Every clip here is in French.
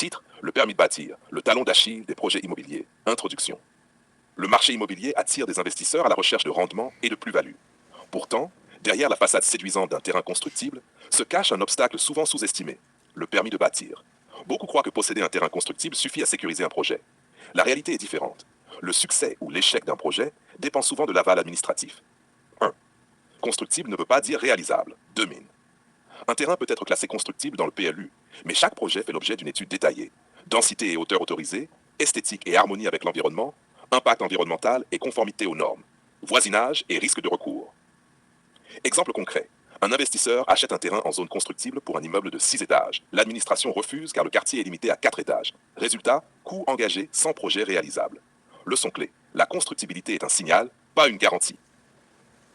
Titre, le permis de bâtir, le talon d'Achille des projets immobiliers. Introduction. Le marché immobilier attire des investisseurs à la recherche de rendement et de plus-value. Pourtant, derrière la façade séduisante d'un terrain constructible, se cache un obstacle souvent sous-estimé, le permis de bâtir. Beaucoup croient que posséder un terrain constructible suffit à sécuriser un projet. La réalité est différente. Le succès ou l'échec d'un projet dépend souvent de l'aval administratif. 1. Constructible ne veut pas dire réalisable. 2 mines. Un terrain peut être classé constructible dans le PLU, mais chaque projet fait l'objet d'une étude détaillée. Densité et hauteur autorisée, esthétique et harmonie avec l'environnement, impact environnemental et conformité aux normes, voisinage et risque de recours. Exemple concret. Un investisseur achète un terrain en zone constructible pour un immeuble de 6 étages. L'administration refuse car le quartier est limité à 4 étages. Résultat, coût engagé sans projet réalisable. Leçon clé. La constructibilité est un signal, pas une garantie.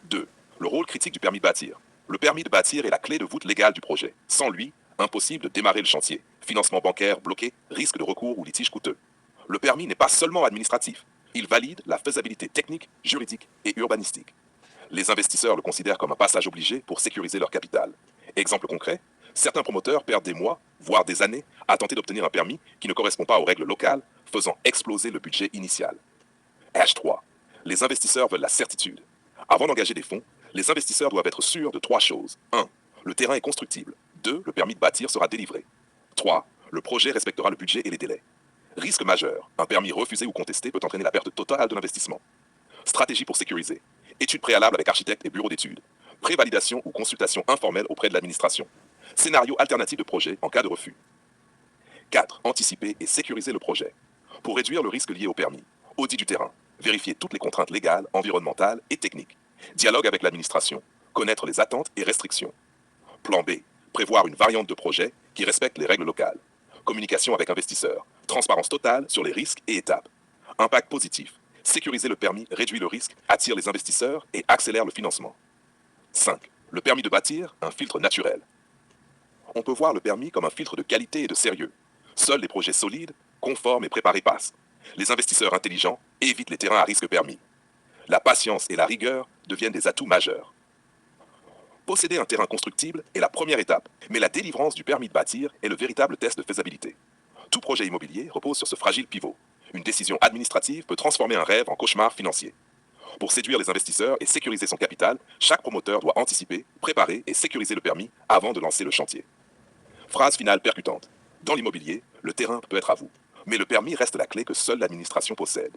2. Le rôle critique du permis de bâtir. Le permis de bâtir est la clé de voûte légale du projet. Sans lui, impossible de démarrer le chantier. Financement bancaire bloqué, risque de recours ou litige coûteux. Le permis n'est pas seulement administratif. Il valide la faisabilité technique, juridique et urbanistique. Les investisseurs le considèrent comme un passage obligé pour sécuriser leur capital. Exemple concret, certains promoteurs perdent des mois, voire des années, à tenter d'obtenir un permis qui ne correspond pas aux règles locales, faisant exploser le budget initial. H3. Les investisseurs veulent la certitude. Avant d'engager des fonds, les investisseurs doivent être sûrs de 3 choses. 1. Le terrain est constructible. 2. Le permis de bâtir sera délivré. 3. Le projet respectera le budget et les délais. Risque majeur. Un permis refusé ou contesté peut entraîner la perte totale de l'investissement. Stratégie pour sécuriser. Études préalables avec architecte et bureau d'études. Prévalidation ou consultation informelle auprès de l'administration. Scénario alternatif de projet en cas de refus. 4. Anticiper et sécuriser le projet. Pour réduire le risque lié au permis. Audit du terrain. Vérifier toutes les contraintes légales, environnementales et techniques. Dialogue avec l'administration. Connaître les attentes et restrictions. Plan B. Prévoir une variante de projet qui respecte les règles locales. Communication avec investisseurs. Transparence totale sur les risques et étapes. Impact positif. Sécuriser le permis réduit le risque, attire les investisseurs et accélère le financement. 5. Le permis de bâtir, un filtre naturel. On peut voir le permis comme un filtre de qualité et de sérieux. Seuls les projets solides, conformes et préparés passent. Les investisseurs intelligents évitent les terrains à risque permis. La patience et la rigueur deviennent des atouts majeurs. Posséder un terrain constructible est la première étape, mais la délivrance du permis de bâtir est le véritable test de faisabilité. Tout projet immobilier repose sur ce fragile pivot. Une décision administrative peut transformer un rêve en cauchemar financier. Pour séduire les investisseurs et sécuriser son capital, chaque promoteur doit anticiper, préparer et sécuriser le permis avant de lancer le chantier. Phrase finale percutante. Dans l'immobilier, le terrain peut être à vous, mais le permis reste la clé que seule l'administration possède.